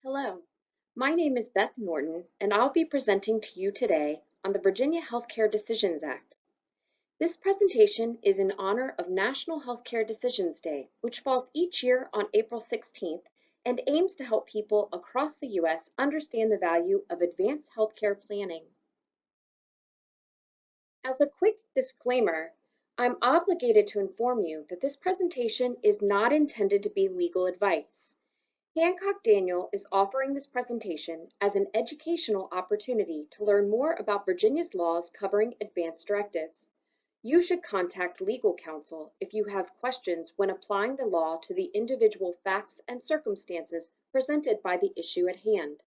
Hello, my name is Beth Norton, and I'll be presenting to you today on the Virginia Healthcare Decisions Act. This presentation is in honor of National Healthcare Decisions Day, which falls each year on April 16th and aims to help people across the U.S. understand the value of advanced healthcare planning. As a quick disclaimer, I'm obligated to inform you that this presentation is not intended to be legal advice. Hancock Daniel is offering this presentation as an educational opportunity to learn more about Virginia's laws covering advance directives. You should contact legal counsel if you have questions when applying the law to the individual facts and circumstances presented by the issue at hand.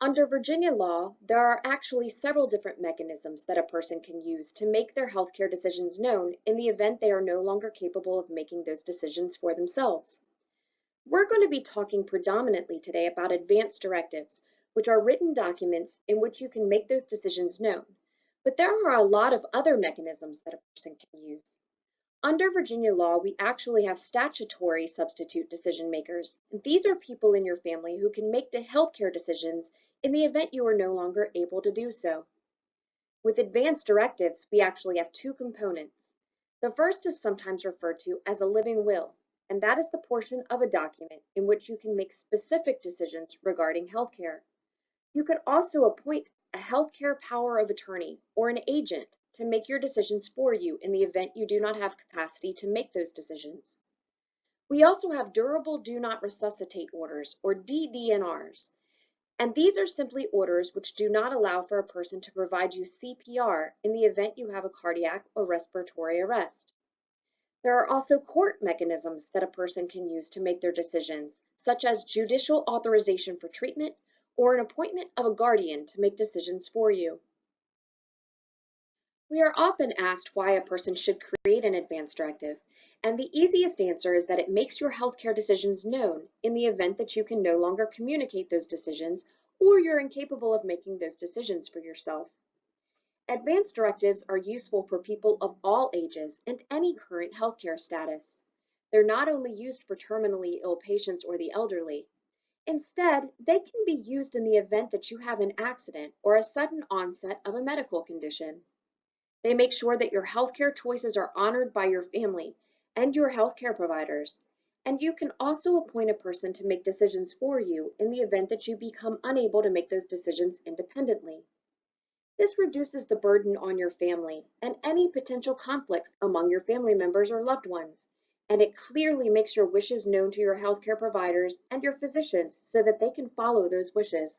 Under Virginia law, there are actually several different mechanisms that a person can use to make their healthcare decisions known in the event they are no longer capable of making those decisions for themselves. We're going to be talking predominantly today about advance directives, which are written documents in which you can make those decisions known. But there are a lot of other mechanisms that a person can use. Under Virginia law, we actually have statutory substitute decision makers. These are people in your family who can make the healthcare decisions in the event you are no longer able to do so. With advance directives, we actually have two components. The first is sometimes referred to as a living will, and that is the portion of a document in which you can make specific decisions regarding healthcare. You could also appoint a healthcare power of attorney or an agent to make your decisions for you in the event you do not have capacity to make those decisions. We also have durable do not resuscitate orders, or DDNRs, and these are simply orders which do not allow for a person to provide you CPR in the event you have a cardiac or respiratory arrest. There are also court mechanisms that a person can use to make their decisions, such as judicial authorization for treatment or an appointment of a guardian to make decisions for you. We are often asked why a person should create an advance directive, and the easiest answer is that it makes your healthcare decisions known in the event that you can no longer communicate those decisions or you're incapable of making those decisions for yourself. Advance directives are useful for people of all ages and any current healthcare status. They're not only used for terminally ill patients or the elderly. Instead, they can be used in the event that you have an accident or a sudden onset of a medical condition. They make sure that your healthcare choices are honored by your family and your healthcare providers, and you can also appoint a person to make decisions for you in the event that you become unable to make those decisions independently. This reduces the burden on your family and any potential conflicts among your family members or loved ones, and it clearly makes your wishes known to your healthcare providers and your physicians so that they can follow those wishes.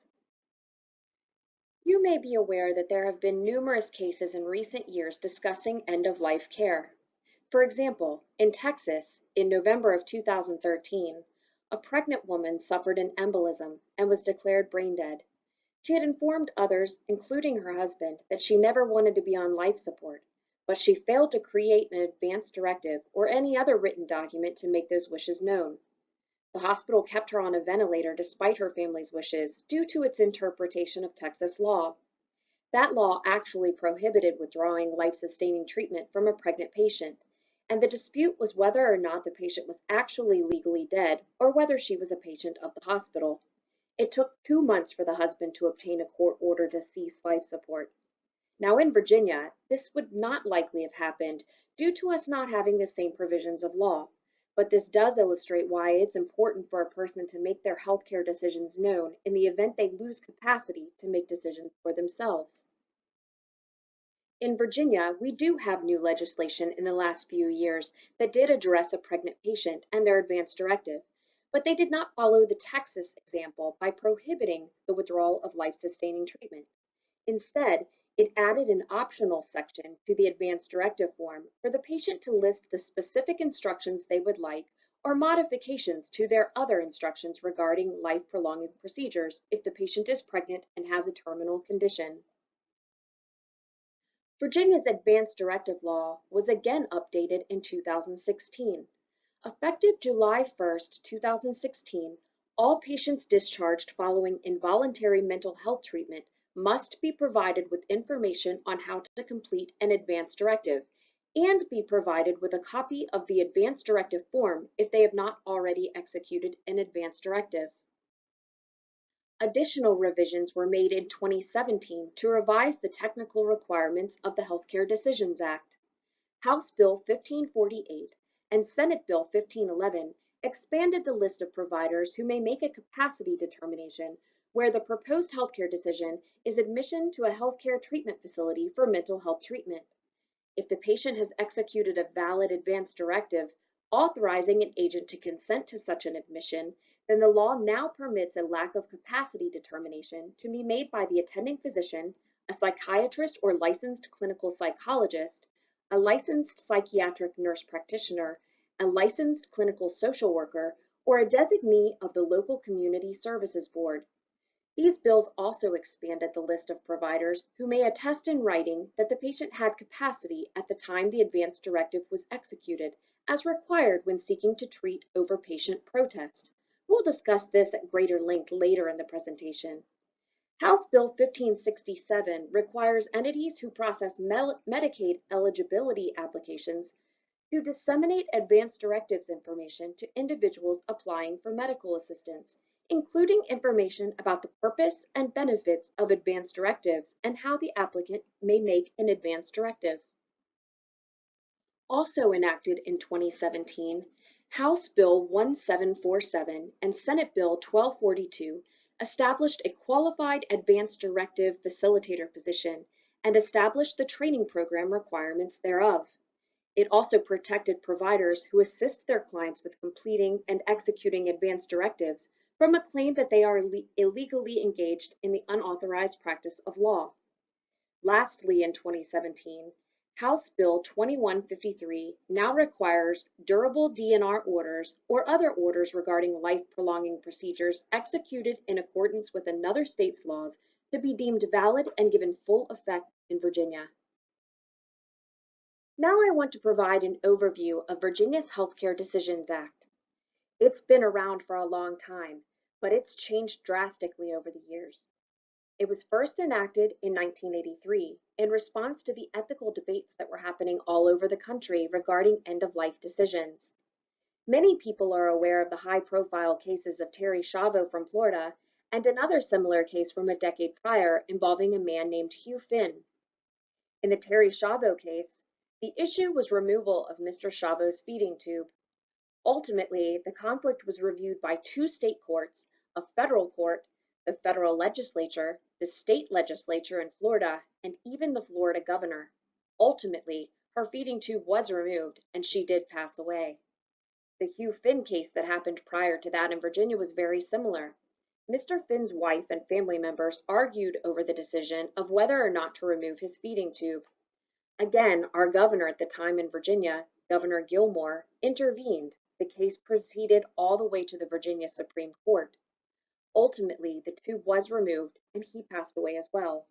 You may be aware that there have been numerous cases in recent years discussing end-of-life care. For example, in Texas, in November of 2013, a pregnant woman suffered an embolism and was declared brain dead. She had informed others, including her husband, that she never wanted to be on life support, but she failed to create an advance directive or any other written document to make those wishes known. The hospital kept her on a ventilator despite her family's wishes due to its interpretation of Texas law. That law actually prohibited withdrawing life-sustaining treatment from a pregnant patient, and the dispute was whether or not the patient was actually legally dead or whether she was a patient of the hospital. It took 2 months for the husband to obtain a court order to cease life support. Now in Virginia, this would not likely have happened due to us not having the same provisions of law, but this does illustrate why it's important for a person to make their healthcare decisions known in the event they lose capacity to make decisions for themselves. In Virginia, we do have new legislation in the last few years that did address a pregnant patient and their advance directive, but they did not follow the Texas example by prohibiting the withdrawal of life-sustaining treatment. Instead, it added an optional section to the advance directive form for the patient to list the specific instructions they would like or modifications to their other instructions regarding life-prolonging procedures if the patient is pregnant and has a terminal condition. Virginia's advance directive law was again updated in 2016. Effective July 1, 2016, all patients discharged following involuntary mental health treatment must be provided with information on how to complete an advance directive, and be provided with a copy of the advance directive form if they have not already executed an advance directive. Additional revisions were made in 2017 to revise the technical requirements of the Healthcare Decisions Act. House Bill 1548 and Senate Bill 1511 expanded the list of providers who may make a capacity determination where the proposed healthcare decision is admission to a healthcare treatment facility for mental health treatment. If the patient has executed a valid advance directive authorizing an agent to consent to such an admission, then the law now permits a lack of capacity determination to be made by the attending physician, a psychiatrist or licensed clinical psychologist, a licensed psychiatric nurse practitioner, a licensed clinical social worker, or a designee of the local community services board. These bills also expanded the list of providers who may attest in writing that the patient had capacity at the time the advance directive was executed, as required when seeking to treat over patient protest. We'll discuss this at greater length later in the presentation. House Bill 1567 requires entities who process Medicaid eligibility applications to disseminate advance directives information to individuals applying for medical assistance, including information about the purpose and benefits of advance directives and how the applicant may make an advance directive. Also enacted in 2017, House Bill 1747 and Senate Bill 1242 established a qualified advance directive facilitator position and established the training program requirements thereof. It also protected providers who assist their clients with completing and executing advance directives from a claim that they are illegally engaged in the unauthorized practice of law. Lastly, in 2017, House Bill 2153 now requires durable DNR orders or other orders regarding life-prolonging procedures executed in accordance with another state's laws to be deemed valid and given full effect in Virginia. Now I want to provide an overview of Virginia's Healthcare Decisions Act. It's been around for a long time, but it's changed drastically over the years. It was first enacted in 1983 in response to the ethical debates that were happening all over the country regarding end-of-life decisions. Many people are aware of the high-profile cases of Terri Schiavo from Florida and another similar case from a decade prior involving a man named Hugh Finn. In the Terri Schiavo case, the issue was removal of Mr. Schiavo's feeding tube. Ultimately, the conflict was reviewed by two state courts, a federal court, the federal legislature, the state legislature in Florida, and even the Florida governor. Ultimately, her feeding tube was removed, and she did pass away. The Hugh Finn case that happened prior to that in Virginia was very similar. Mr. Finn's wife and family members argued over the decision of whether or not to remove his feeding tube. Again, our governor at the time in Virginia, Governor Gilmore, intervened. The case proceeded all the way to the Virginia Supreme Court. Ultimately, the tube was removed and he passed away as well.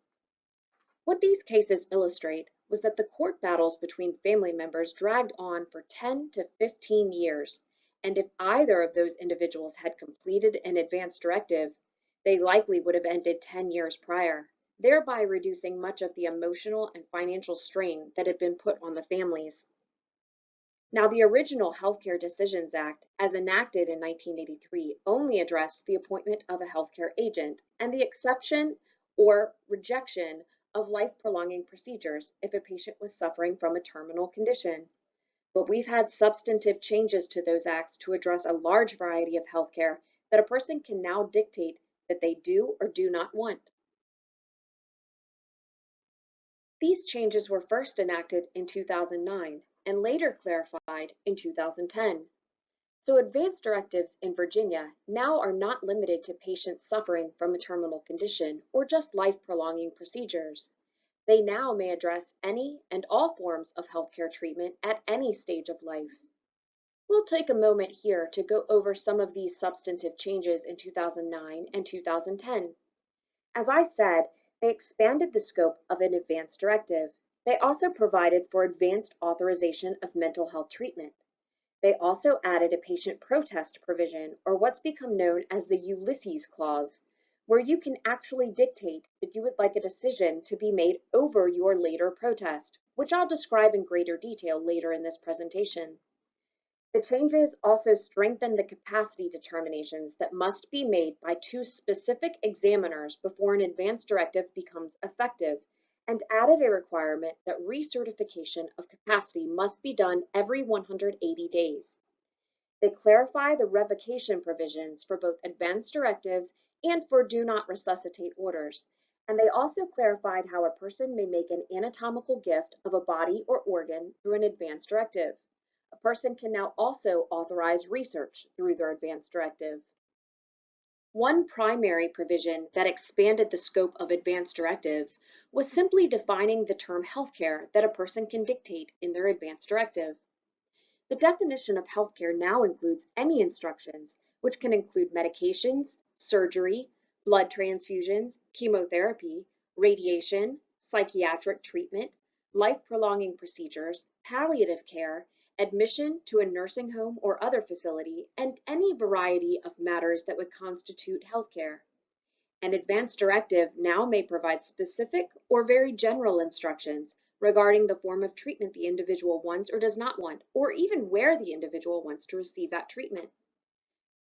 What these cases illustrate was that the court battles between family members dragged on for 10 to 15 years, and if either of those individuals had completed an advance directive, they likely would have ended 10 years prior, thereby reducing much of the emotional and financial strain that had been put on the families. Now, the original Healthcare Decisions Act, as enacted in 1983, only addressed the appointment of a healthcare agent and the exception or rejection of life-prolonging procedures if a patient was suffering from a terminal condition. But we've had substantive changes to those acts to address a large variety of healthcare that a person can now dictate that they do or do not want. These changes were first enacted in 2009 and later clarified in 2010. So advance directives in Virginia now are not limited to patients suffering from a terminal condition or just life-prolonging procedures. They now may address any and all forms of healthcare treatment at any stage of life. We'll take a moment here to go over some of these substantive changes in 2009 and 2010. As I said, they expanded the scope of an advance directive. They also provided for advanced authorization of mental health treatment. They also added a patient protest provision, or what's become known as the Ulysses Clause, where you can actually dictate that you would like a decision to be made over your later protest, which I'll describe in greater detail later in this presentation. The changes also strengthen the capacity determinations that must be made by two specific examiners before an advance directive becomes effective, and added a requirement that recertification of capacity must be done every 180 days. They clarify the revocation provisions for both advance directives and for do not resuscitate orders, and they also clarified how a person may make an anatomical gift of a body or organ through an advance directive. A person can now also authorize research through their advance directive. One primary provision that expanded the scope of advance directives was simply defining the term healthcare that a person can dictate in their advance directive. The definition of healthcare now includes any instructions, which can include medications, surgery, blood transfusions, chemotherapy, radiation, psychiatric treatment, life-prolonging procedures, palliative care, admission to a nursing home or other facility, and any variety of matters that would constitute healthcare. An advance directive now may provide specific or very general instructions regarding the form of treatment the individual wants or does not want, or even where the individual wants to receive that treatment.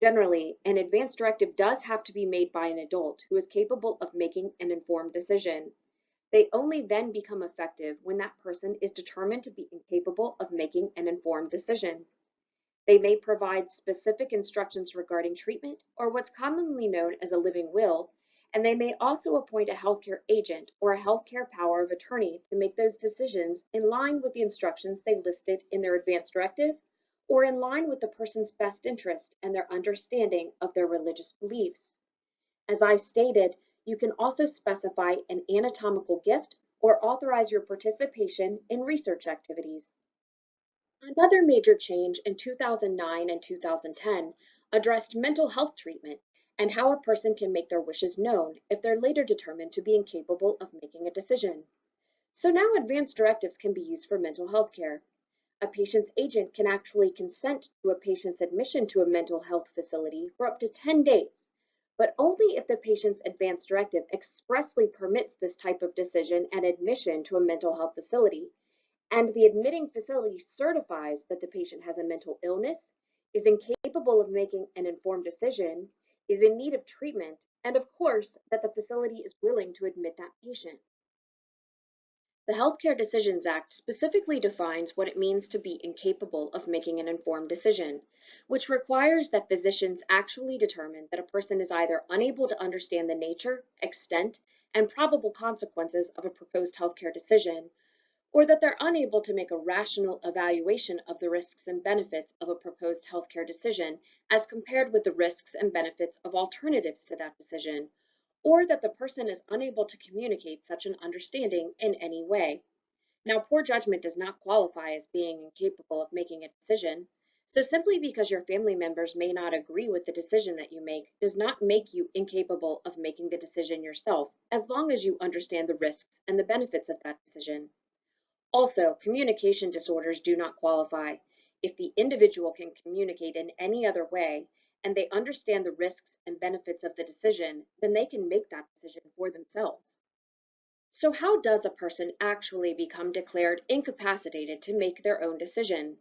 Generally, an advance directive does have to be made by an adult who is capable of making an informed decision. They only then become effective when that person is determined to be incapable of making an informed decision. They may provide specific instructions regarding treatment, or what's commonly known as a living will, and they may also appoint a healthcare agent or a healthcare power of attorney to make those decisions in line with the instructions they listed in their advance directive, or in line with the person's best interest and their understanding of their religious beliefs. As I stated, you can also specify an anatomical gift or authorize your participation in research activities. Another major change in 2009 and 2010 addressed mental health treatment and how a person can make their wishes known if they're later determined to be incapable of making a decision. So now advance directives can be used for mental health care. A patient's agent can actually consent to a patient's admission to a mental health facility for up to 10 days, but only if the patient's advance directive expressly permits this type of decision and admission to a mental health facility, and the admitting facility certifies that the patient has a mental illness, is incapable of making an informed decision, is in need of treatment, and of course, that the facility is willing to admit that patient. The Healthcare Decisions Act specifically defines what it means to be incapable of making an informed decision, which requires that physicians actually determine that a person is either unable to understand the nature, extent, and probable consequences of a proposed healthcare decision, or that they're unable to make a rational evaluation of the risks and benefits of a proposed healthcare decision as compared with the risks and benefits of alternatives to that decision, or that the person is unable to communicate such an understanding in any way. Now, poor judgment does not qualify as being incapable of making a decision, so simply because your family members may not agree with the decision that you make does not make you incapable of making the decision yourself, as long as you understand the risks and the benefits of that decision. Also, communication disorders do not qualify. If the individual can communicate in any other way and they understand the risks and benefits of the decision, then they can make that decision for themselves. So how does a person actually become declared incapacitated to make their own decision?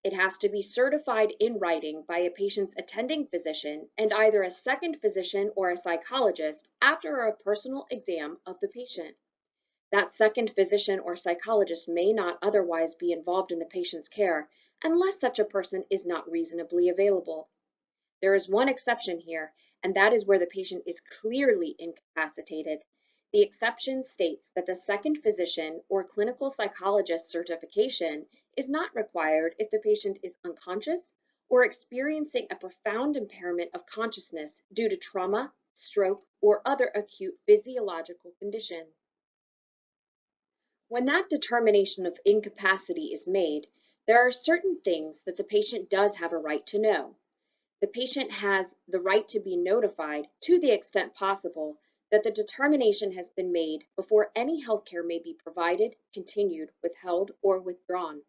It has to be certified in writing by a patient's attending physician and either a second physician or a psychologist after a personal exam of the patient. That second physician or psychologist may not otherwise be involved in the patient's care unless such a person is not reasonably available. There is one exception here, and that is where the patient is clearly incapacitated. The exception states that the second physician or clinical psychologist certification is not required if the patient is unconscious or experiencing a profound impairment of consciousness due to trauma, stroke, or other acute physiological condition. When that determination of incapacity is made, there are certain things that the patient does have a right to know. The patient has the right to be notified, to the extent possible, that the determination has been made before any health care may be provided, continued, withheld, or withdrawn.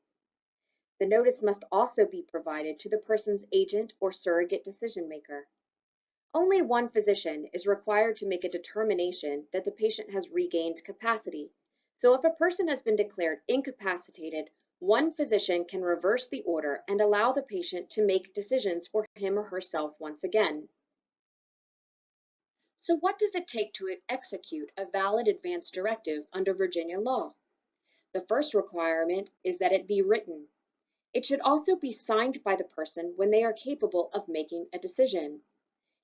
The notice must also be provided to the person's agent or surrogate decision maker. Only one physician is required to make a determination that the patient has regained capacity. So if a person has been declared incapacitated, one physician can reverse the order and allow the patient to make decisions for him or herself once again. So what does it take to execute a valid advance directive under Virginia law? The first requirement is that it be written. It should also be signed by the person when they are capable of making a decision.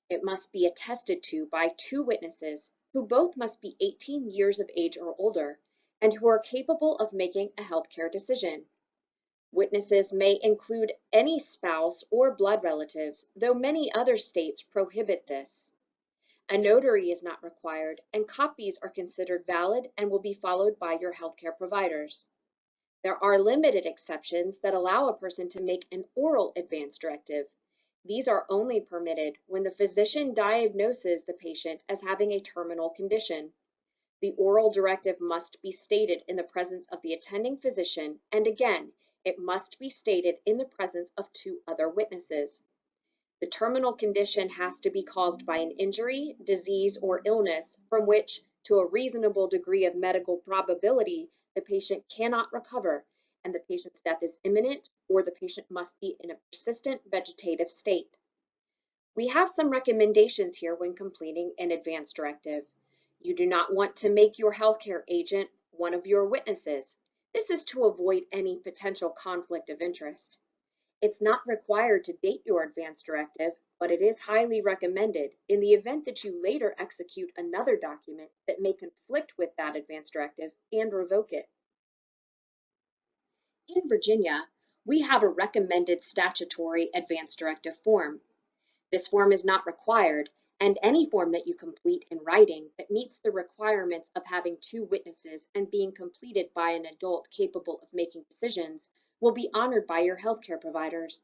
It must be attested to by two witnesses who both must be 18 years of age or older and who are capable of making a healthcare decision. Witnesses may include any spouse or blood relatives, though many other states prohibit this. A notary is not required, and copies are considered valid and will be followed by your healthcare providers. There are limited exceptions that allow a person to make an oral advance directive. These are only permitted when the physician diagnoses the patient as having a terminal condition. The oral directive must be stated in the presence of the attending physician, and again, it must be stated in the presence of two other witnesses. The terminal condition has to be caused by an injury, disease, or illness from which, to a reasonable degree of medical probability, the patient cannot recover, and the patient's death is imminent, or the patient must be in a persistent vegetative state. We have some recommendations here when completing an advance directive. You do not want to make your healthcare agent one of your witnesses. This is to avoid any potential conflict of interest. It's not required to date your advance directive, but it is highly recommended in the event that you later execute another document that may conflict with that advance directive and revoke it. In Virginia, we have a recommended statutory advance directive form. This form is not required, and any form that you complete in writing that meets the requirements of having two witnesses and being completed by an adult capable of making decisions will be honored by your healthcare providers.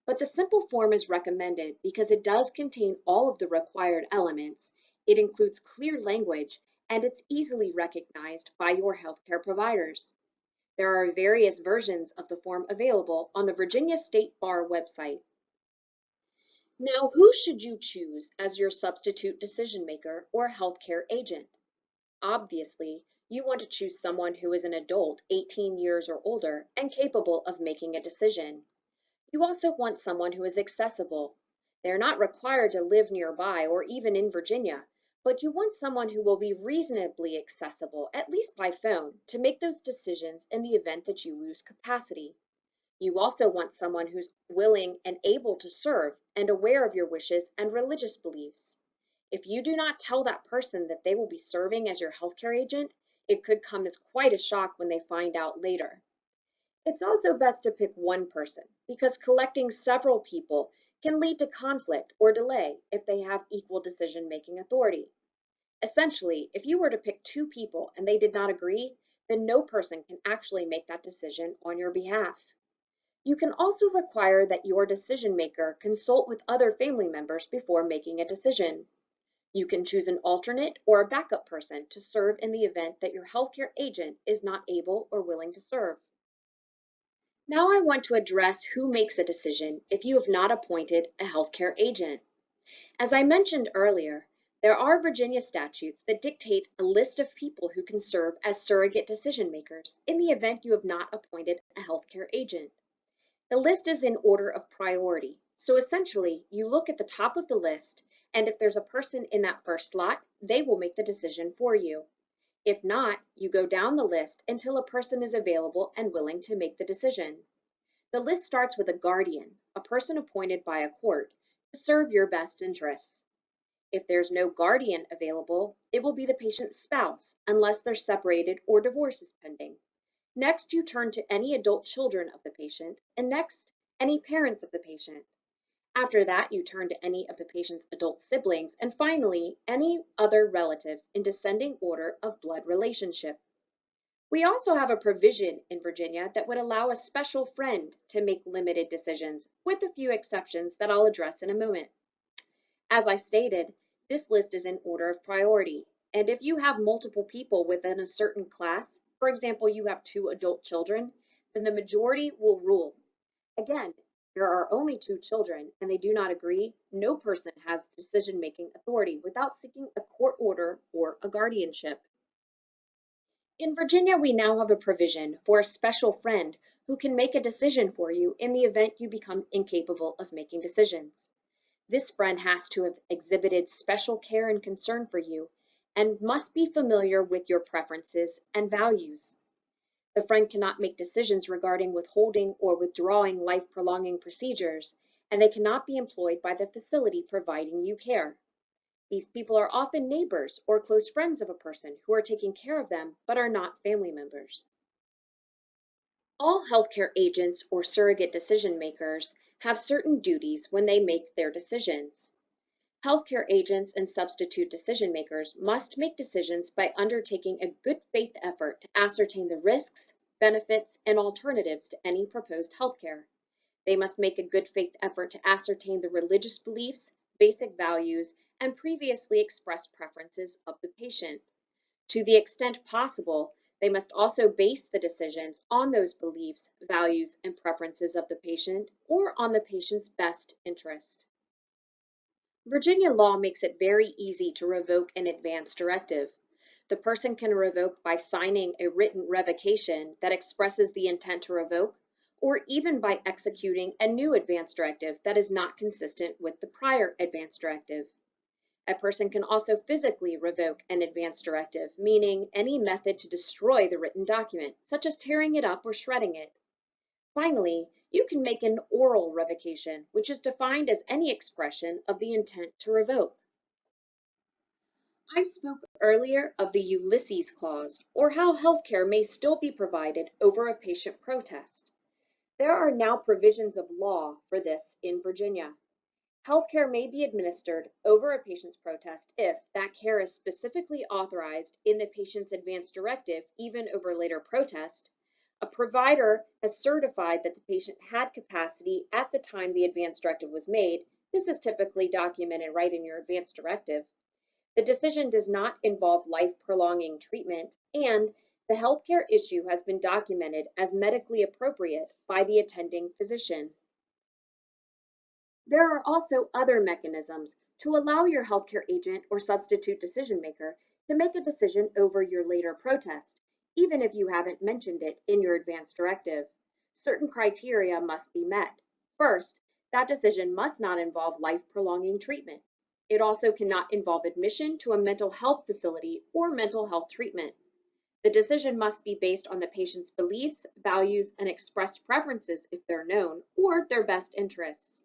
But the simple form is recommended because it does contain all of the required elements, it includes clear language, and it's easily recognized by your healthcare providers. There are various versions of the form available on the Virginia State Bar website. Now, who should you choose as your substitute decision maker or healthcare agent? Obviously, you want to choose someone who is an adult 18 years or older and capable of making a decision. You also want someone who is accessible. They're not required to live nearby or even in Virginia, but you want someone who will be reasonably accessible, at least by phone, to make those decisions in the event that you lose capacity. You also want someone who's willing and able to serve and aware of your wishes and religious beliefs. If you do not tell that person that they will be serving as your healthcare agent, it could come as quite a shock when they find out later. It's also best to pick one person because collecting several people can lead to conflict or delay if they have equal decision-making authority. Essentially, if you were to pick two people and they did not agree, then no person can actually make that decision on your behalf. You can also require that your decision maker consult with other family members before making a decision. You can choose an alternate or a backup person to serve in the event that your healthcare agent is not able or willing to serve. Now I want to address who makes a decision if you have not appointed a healthcare agent. As I mentioned earlier, there are Virginia statutes that dictate a list of people who can serve as surrogate decision makers in the event you have not appointed a healthcare agent. The list is in order of priority. So essentially, you look at the top of the list, and if there's a person in that first slot, they will make the decision for you. If not, you go down the list until a person is available and willing to make the decision. The list starts with a guardian, a person appointed by a court, to serve your best interests. If there's no guardian available, it will be the patient's spouse, unless they're separated or divorce is pending. Next, you turn to any adult children of the patient, and next, any parents of the patient. After that, you turn to any of the patient's adult siblings, and finally, any other relatives in descending order of blood relationship. We also have a provision in Virginia that would allow a special friend to make limited decisions, with a few exceptions that I'll address in a moment. As I stated, this list is in order of priority, and if you have multiple people within a certain class, for example, you have two adult children, then the majority will rule. Again, There are only two children and they do not agree, no person has decision-making authority without seeking a court order or a guardianship. In Virginia, we now have a provision for a special friend who can make a decision for you in the event you become incapable of making decisions. This friend has to have exhibited special care and concern for you and must be familiar with your preferences and values. The friend cannot make decisions regarding withholding or withdrawing life-prolonging procedures, and they cannot be employed by the facility providing you care. These people are often neighbors or close friends of a person who are taking care of them but are not family members. All healthcare agents or surrogate decision makers have certain duties when they make their decisions. Healthcare agents and substitute decision makers must make decisions by undertaking a good faith effort to ascertain the risks, benefits, and alternatives to any proposed healthcare. They must make a good faith effort to ascertain the religious beliefs, basic values, and previously expressed preferences of the patient. To the extent possible, they must also base the decisions on those beliefs, values, and preferences of the patient or on the patient's best interest. Virginia law makes it very easy to revoke an advance directive. The person can revoke by signing a written revocation that expresses the intent to revoke, or even by executing a new advance directive that is not consistent with the prior advance directive. A person can also physically revoke an advance directive, meaning any method to destroy the written document, such as tearing it up or shredding it. Finally, you can make an oral revocation, which is defined as any expression of the intent to revoke. I spoke earlier of the Ulysses Clause, or how healthcare may still be provided over a patient protest. There are now provisions of law for this in Virginia. Healthcare may be administered over a patient's protest if that care is specifically authorized in the patient's advance directive, even over later protest. A provider has certified that the patient had capacity at the time the advance directive was made. This is typically documented right in your advance directive. The decision does not involve life-prolonging treatment, and the healthcare issue has been documented as medically appropriate by the attending physician. There are also other mechanisms to allow your healthcare agent or substitute decision maker to make a decision over your later protest, even if you haven't mentioned it in your advance directive. Certain criteria must be met. First, that decision must not involve life-prolonging treatment. It also cannot involve admission to a mental health facility or mental health treatment. The decision must be based on the patient's beliefs, values, and expressed preferences if they're known, or their best interests.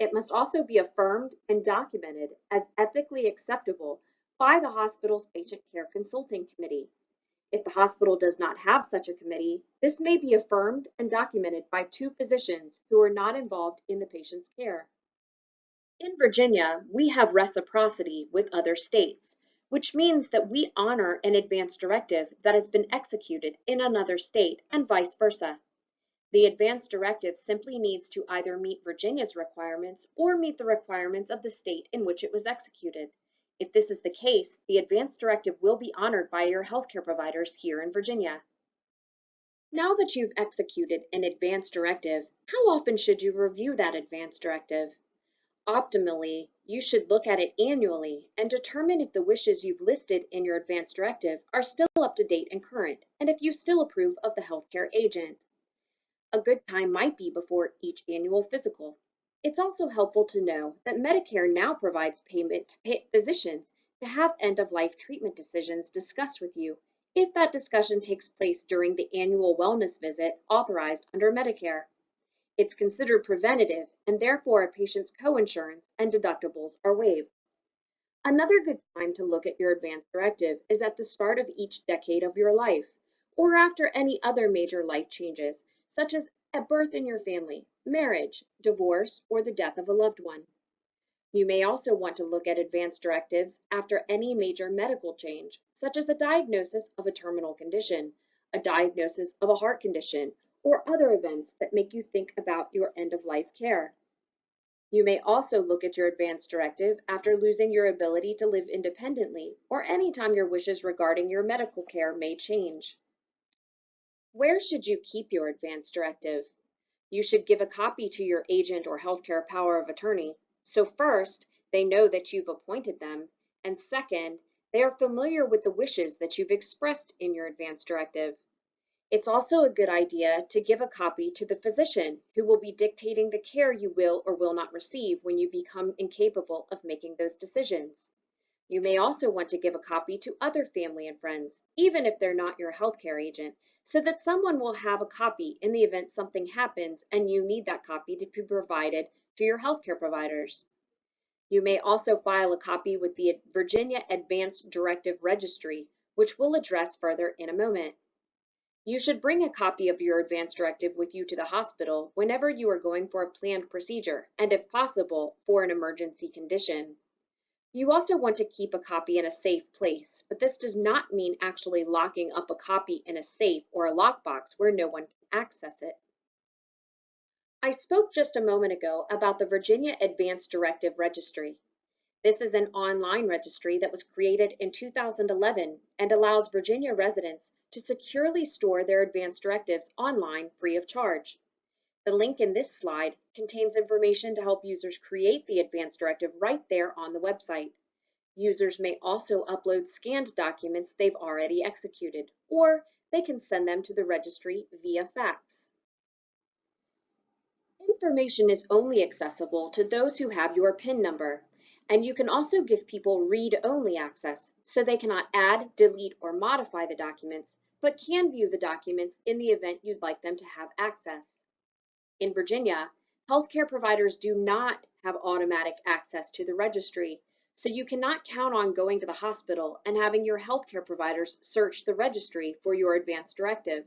It must also be affirmed and documented as ethically acceptable by the hospital's Patient Care Consulting Committee. If the hospital does not have such a committee, this may be affirmed and documented by two physicians who are not involved in the patient's care. In Virginia, we have reciprocity with other states, which means that we honor an advance directive that has been executed in another state and vice versa. The advance directive simply needs to either meet Virginia's requirements or meet the requirements of the state in which it was executed. If this is the case, the advance directive will be honored by your healthcare providers here in Virginia. Now that you've executed an advance directive, how often should you review that advance directive? Optimally, you should look at it annually and determine if the wishes you've listed in your advance directive are still up to date and current, and if you still approve of the healthcare agent. A good time might be before each annual physical. It's also helpful to know that Medicare now provides payment to physicians to have end-of-life treatment decisions discussed with you if that discussion takes place during the annual wellness visit authorized under Medicare. It's considered preventative, and therefore a patient's coinsurance and deductibles are waived. Another good time to look at your advance directive is at the start of each decade of your life, or after any other major life changes, such as a birth in your family, marriage, divorce, or the death of a loved one. You may also want to look at advance directives after any major medical change, such as a diagnosis of a terminal condition, a diagnosis of a heart condition, or other events that make you think about your end-of-life care. You may also look at your advance directive after losing your ability to live independently or anytime your wishes regarding your medical care may change. Where should you keep your advance directive? You should give a copy to your agent or healthcare power of attorney. So first, they know that you've appointed them, and second, they are familiar with the wishes that you've expressed in your advance directive. It's also a good idea to give a copy to the physician who will be dictating the care you will or will not receive when you become incapable of making those decisions. You may also want to give a copy to other family and friends, even if they're not your healthcare agent, so that someone will have a copy in the event something happens and you need that copy to be provided to your healthcare providers. You may also file a copy with the Virginia Advance Directive Registry, which we'll address further in a moment. You should bring a copy of your advance directive with you to the hospital whenever you are going for a planned procedure and, if possible, for an emergency condition. You also want to keep a copy in a safe place, but this does not mean actually locking up a copy in a safe or a lockbox where no one can access it. I spoke just a moment ago about the Virginia Advance Directive Registry. This is an online registry that was created in 2011 and allows Virginia residents to securely store their advance directives online free of charge. The link in this slide contains information to help users create the advance directive right there on the website. Users may also upload scanned documents they've already executed, or they can send them to the registry via fax. Information is only accessible to those who have your PIN number, and you can also give people read-only access, so they cannot add, delete, or modify the documents, but can view the documents in the event you'd like them to have access. In Virginia, healthcare providers do not have automatic access to the registry, so you cannot count on going to the hospital and having your healthcare providers search the registry for your advance directive.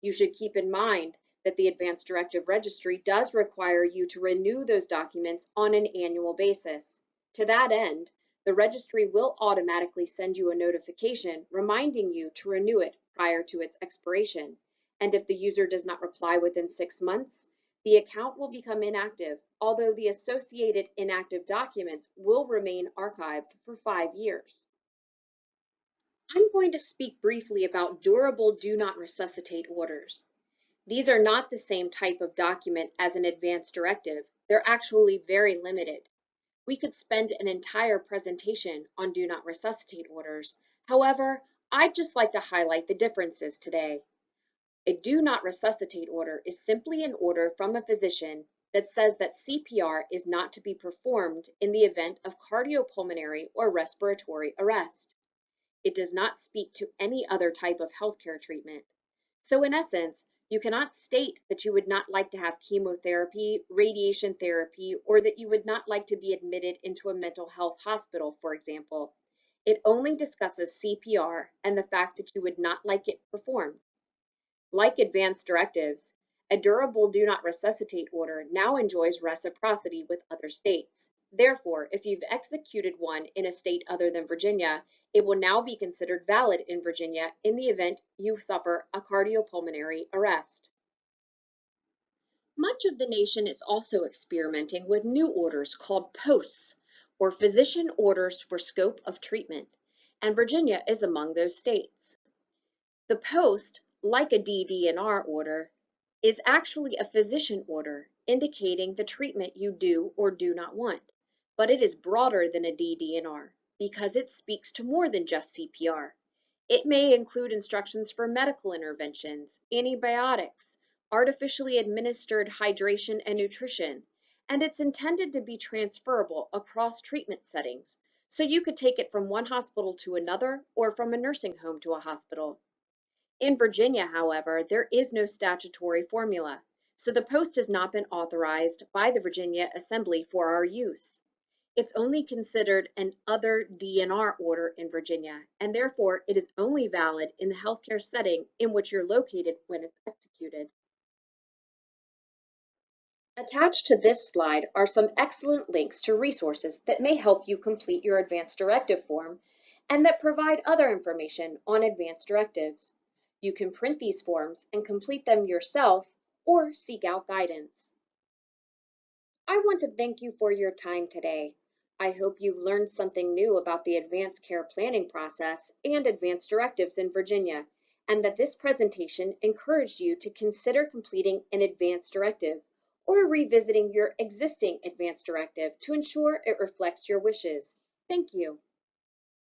You should keep in mind that the Advance Directive Registry does require you to renew those documents on an annual basis. To that end, the registry will automatically send you a notification reminding you to renew it prior to its expiration. And if the user does not reply within 6 months, the account will become inactive, although the associated inactive documents will remain archived for 5 years. I'm going to speak briefly about durable do not resuscitate orders. These are not the same type of document as an advance directive. They're actually very limited. We could spend an entire presentation on do not resuscitate orders. However, I'd just like to highlight the differences today. A do not resuscitate order is simply an order from a physician that says that CPR is not to be performed in the event of cardiopulmonary or respiratory arrest. It does not speak to any other type of healthcare treatment. So in essence, you cannot state that you would not like to have chemotherapy, radiation therapy, or that you would not like to be admitted into a mental health hospital, for example. It only discusses CPR and the fact that you would not like it performed. Like advance directives, a durable do not resuscitate order now enjoys reciprocity with other states. Therefore, if you've executed one in a state other than Virginia, it will now be considered valid in Virginia in the event you suffer a cardiopulmonary arrest. Much of the nation is also experimenting with new orders called POSTs, or Physician Orders for Scope of Treatment, and Virginia is among those states. The POST, like a DD&R order, is actually a physician order indicating the treatment you do or do not want, but it is broader than a DD&R because it speaks to more than just CPR. It may include instructions for medical interventions, antibiotics, artificially administered hydration and nutrition, and it's intended to be transferable across treatment settings, so you could take it from one hospital to another or from a nursing home to a hospital. In Virginia, however, there is no statutory formula, so the post has not been authorized by the Virginia Assembly for our use. It's only considered an other DNR order in Virginia, and therefore it is only valid in the healthcare setting in which you're located when it's executed. Attached to this slide are some excellent links to resources that may help you complete your advance directive form and that provide other information on advance directives. You can print these forms and complete them yourself or seek out guidance. I want to thank you for your time today. I hope you've learned something new about the advanced care planning process and advance directives in Virginia, and that this presentation encouraged you to consider completing an advance directive or revisiting your existing advance directive to ensure it reflects your wishes. Thank you.